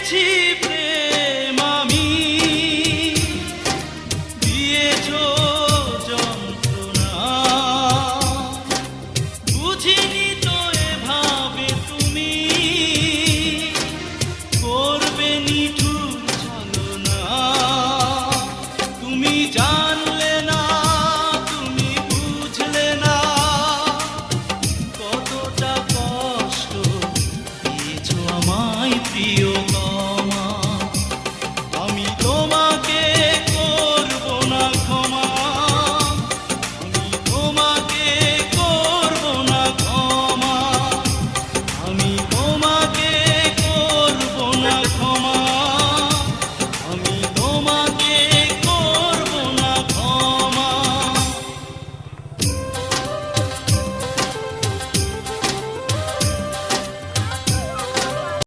দিয়েছি প্রেম আমি, দিয়েছো যন্ত্রণা, বুঝিনি তো এভাবে তুমি করবে নিঠুর ছলনা। তুমি জানলে না, তুমি বুঝলে না, কতটা কষ্ট দিয়েছো আমায় প্রিয়।